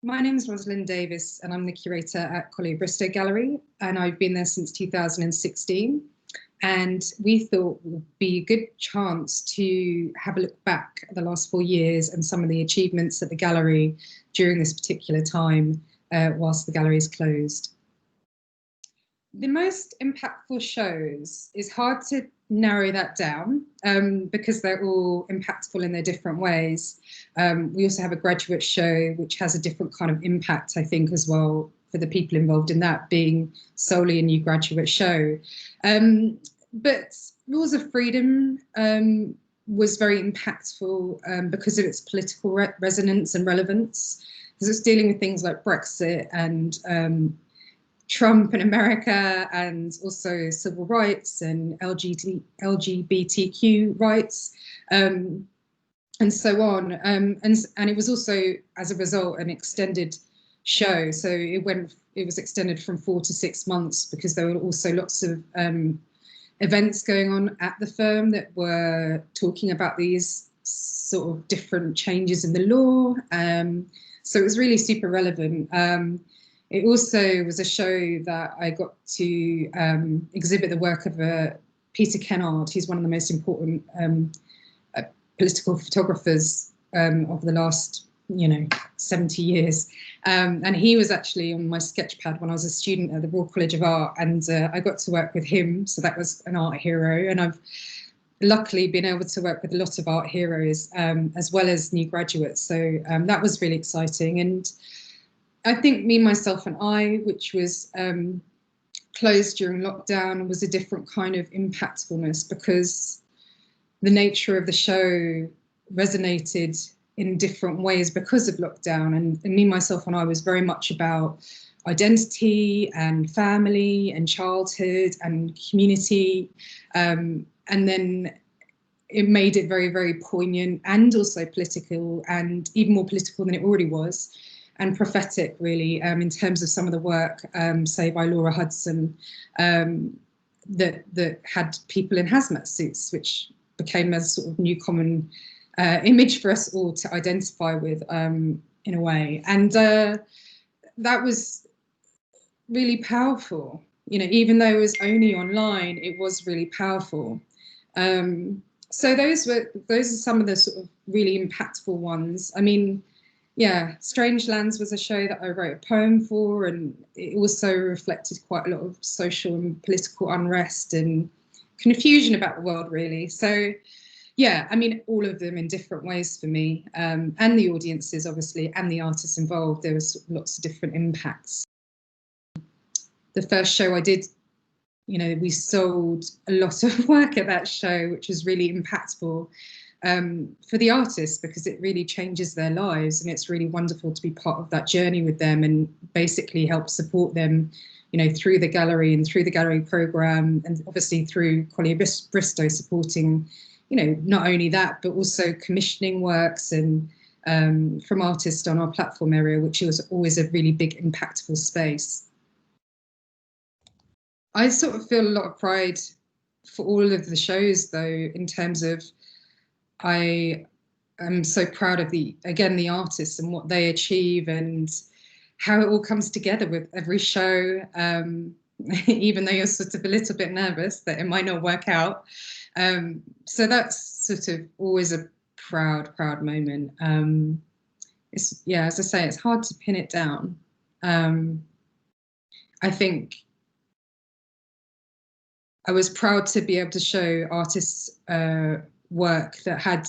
My name is Rosalind Davis and I'm the curator at Collyer Bristow Gallery, and I've been there since 2016. And we thought it would be a good chance to have a look back at the last 4 years and some of the achievements at the gallery during this particular time whilst the gallery is closed. The most impactful shows is hard to narrow that down because they're all impactful in their different ways. We also have a graduate show which has a different kind of impact, I think, as well, for the people involved in that, being solely a new graduate show. But Laws of Freedom was very impactful because of its political resonance and relevance, because it's dealing with things like Brexit and Trump and America, and also civil rights and LGBTQ rights, and so on. And it was also, as a result, an extended show. So it was extended from 4 to 6 months because there were also lots of events going on at the firm that were talking about these sort of different changes in the law. So it was really super relevant. It also was a show that I got to exhibit the work of Peter Kennard. He's one of the most important political photographers of the last, 70 years. And he was actually on my sketchpad when I was a student at the Royal College of Art, and I got to work with him. So that was an art hero. And I've luckily been able to work with a lot of art heroes as well as new graduates. So that was really exciting. And I think Me, Myself and I, which was closed during lockdown, was a different kind of impactfulness because the nature of the show resonated in different ways because of lockdown. And Me, Myself and I was very much about identity and family and childhood and community. And then it made it very, very poignant and also political, and even more political than it already was, and prophetic, really, in terms of some of the work, say, by Laura Hudson, that had people in hazmat suits, which became a sort of new common image for us all to identify with, in a way. And that was really powerful. Even though it was only online, it was really powerful. So those are some of the sort of really impactful ones. I mean, yeah, Strange Lands was a show that I wrote a poem for, and it also reflected quite a lot of social and political unrest and confusion about the world, really. So, yeah, I mean, all of them in different ways for me, and the audiences, obviously, and the artists involved. There was lots of different impacts. The first show I did, we sold a lot of work at that show, which was really impactful. For the artists, because it really changes their lives, and it's really wonderful to be part of that journey with them and basically help support them, through the gallery and through the gallery program, and obviously through Collyer Bristow supporting, not only that, but also commissioning works and from artists on our platform area, which was always a really big impactful space. I sort of feel a lot of pride for all of the shows, though, in terms of I am so proud of the artists and what they achieve and how it all comes together with every show, even though you're sort of a little bit nervous that it might not work out. So that's sort of always a proud moment. As I say, it's hard to pin it down. I think I was proud to be able to show artists work that had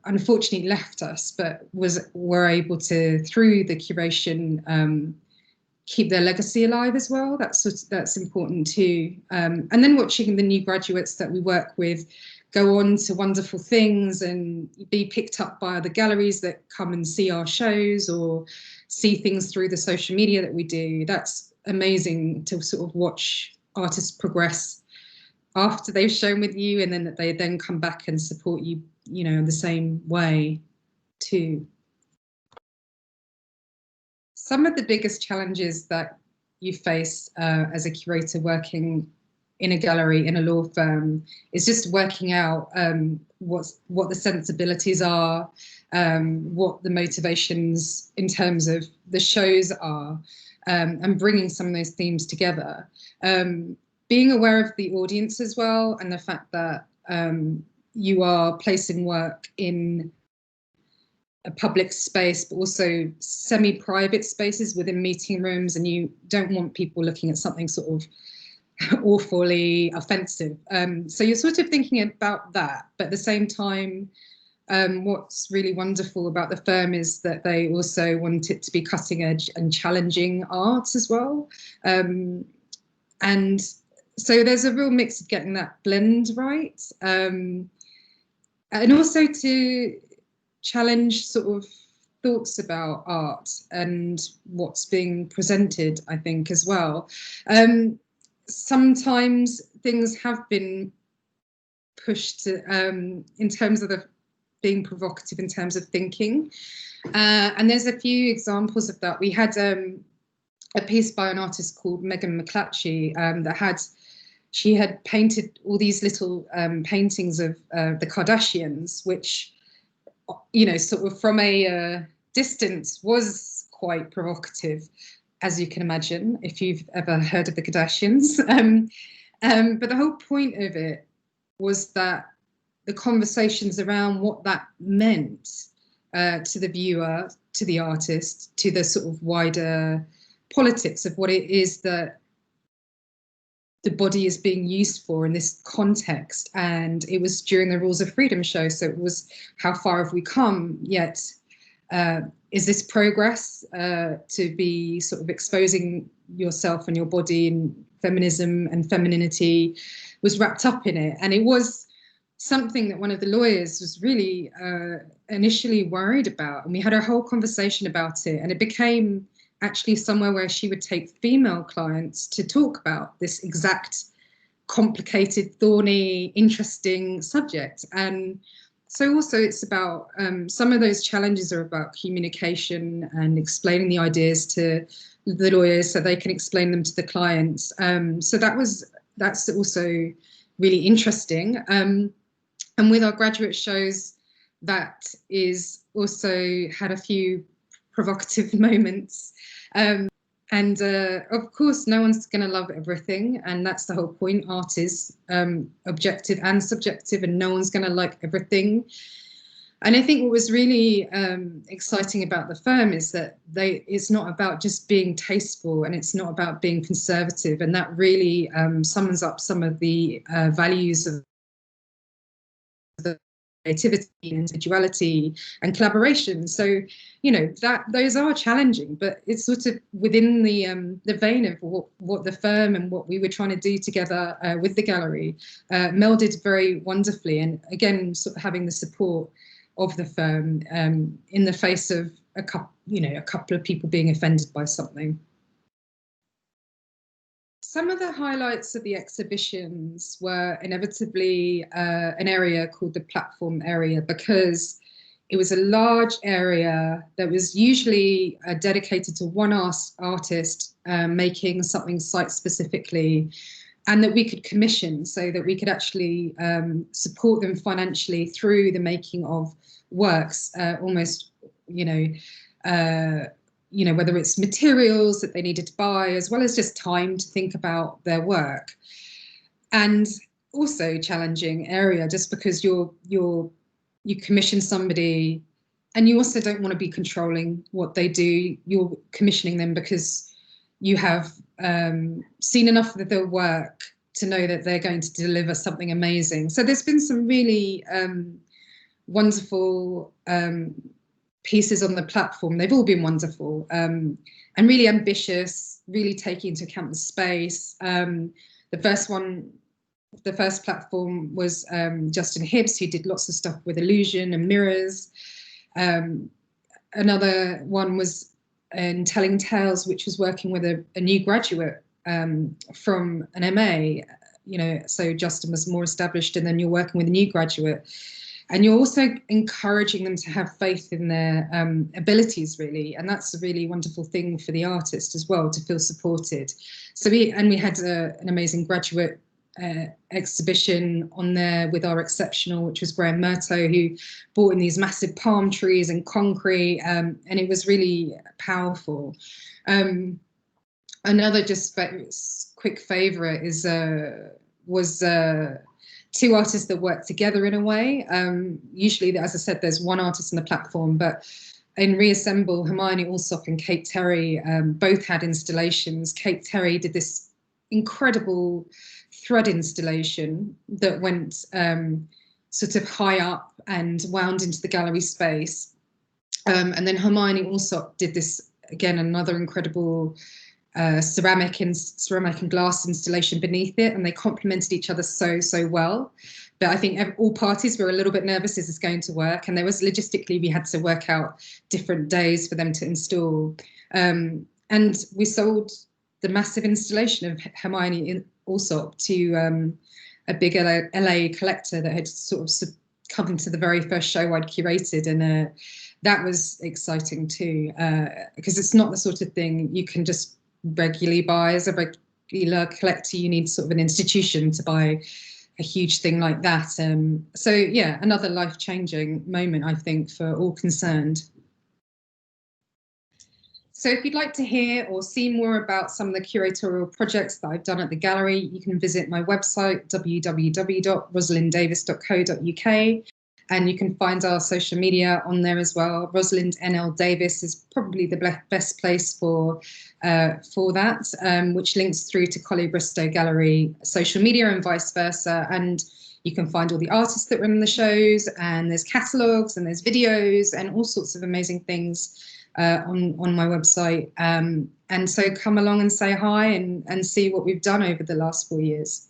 unfortunately left us, but were able to, through the curation, keep their legacy alive as well. That's important too. And then watching the new graduates that we work with go on to wonderful things and be picked up by other galleries that come and see our shows or see things through the social media that we do. That's amazing to sort of watch artists progress after they've shown with you, and then that they then come back and support you, in the same way too. Some of the biggest challenges that you face as a curator working in a gallery, in a law firm, is just working out what the sensibilities are, what the motivations in terms of the shows are, and bringing some of those themes together. Being aware of the audience as well, and the fact that you are placing work in a public space, but also semi-private spaces within meeting rooms, and you don't want people looking at something sort of awfully offensive. So you're sort of thinking about that, but at the same time, what's really wonderful about the firm is that they also want it to be cutting edge and challenging art as well. And so there's a real mix of getting that blend right. And also to challenge sort of thoughts about art and what's being presented, I think, as well. Sometimes things have been pushed in terms of being provocative in terms of thinking. And there's a few examples of that. We had a piece by an artist called Megan McClatchy she had painted all these little paintings of the Kardashians, which, you know, sort of from a distance was quite provocative, as you can imagine, if you've ever heard of the Kardashians. But the whole point of it was that the conversations around what that meant to the viewer, to the artist, to the sort of wider politics of what it is that the body is being used for in this context. And it was during the Rules of Freedom show, so it was how far have we come, yet is this progress to be sort of exposing yourself and your body, and feminism and femininity was wrapped up in it. And it was something that one of the lawyers was really initially worried about. And we had a whole conversation about it, and it became actually somewhere where she would take female clients to talk about this exact complicated, thorny, interesting subject. And so also it's about some of those challenges are about communication and explaining the ideas to the lawyers so they can explain them to the clients. So that's also really interesting. And with our graduate shows, that is also had a few provocative moments. And of course, no one's going to love everything. And that's the whole point. Art is objective and subjective, and no one's going to like everything. And I think what was really exciting about the firm is that it's not about just being tasteful, and it's not about being conservative. And that really sums up some of the values of the creativity, individuality, and collaboration. So, you know, those are challenging, but it's sort of within the vein of what the firm and what we were trying to do together with the gallery melded very wonderfully. And again, sort of having the support of the firm in the face of a couple of people being offended by something. Some of the highlights of the exhibitions were inevitably an area called the platform area, because it was a large area that was usually dedicated to one artist making something site-specifically, and that we could commission, so that we could actually support them financially through the making of works, almost, whether it's materials that they needed to buy, as well as just time to think about their work. And also challenging area, just because you commission somebody and you also don't want to be controlling what they do. You're commissioning them because you have seen enough of their work to know that they're going to deliver something amazing. So there's been some really wonderful pieces on the platform. They've all been wonderful and really ambitious, really taking into account the space. The first platform was Justin Hibbs, who did lots of stuff with illusion and mirrors. Another one was in Telling Tales, which was working with a new graduate from an MA. So Justin was more established, and then you're working with a new graduate. And you're also encouraging them to have faith in their abilities, really. And that's a really wonderful thing for the artist as well, to feel supported. So we had an amazing graduate exhibition on there with our exceptional, which was Graham Murto, who brought in these massive palm trees and concrete, and it was really powerful. Another just quick favourite was two artists that work together in a way. Usually, as I said, there's one artist on the platform, but in Reassemble, Hermione Allsop and Kate Terry both had installations. Kate Terry did this incredible thread installation that went sort of high up and wound into the gallery space. And then Hermione Allsop did this, again, another incredible ceramic and glass installation beneath it, and they complemented each other so well. But I think all parties were a little bit nervous, is this going to work? And there was, logistically, we had to work out different days for them to install. And we sold the massive installation of Hermione Allsop to a big LA collector that had sort of come to the very first show I'd curated. And that was exciting too, because it's not the sort of thing you can just regularly buy as a regular collector. You need sort of an institution to buy a huge thing like that. So yeah, another life-changing moment, I think, for all concerned. So if you'd like to hear or see more about some of the curatorial projects that I've done at the gallery, you can visit my website, www.rosalinddavis.co.uk. And you can find our social media on there as well. Rosalind NL Davis is probably the best place for that, which links through to Collyer Bristow Gallery social media and vice versa. And you can find all the artists that run the shows, and there's catalogues and there's videos and all sorts of amazing things on my website. And so come along and say hi and see what we've done over the last 4 years.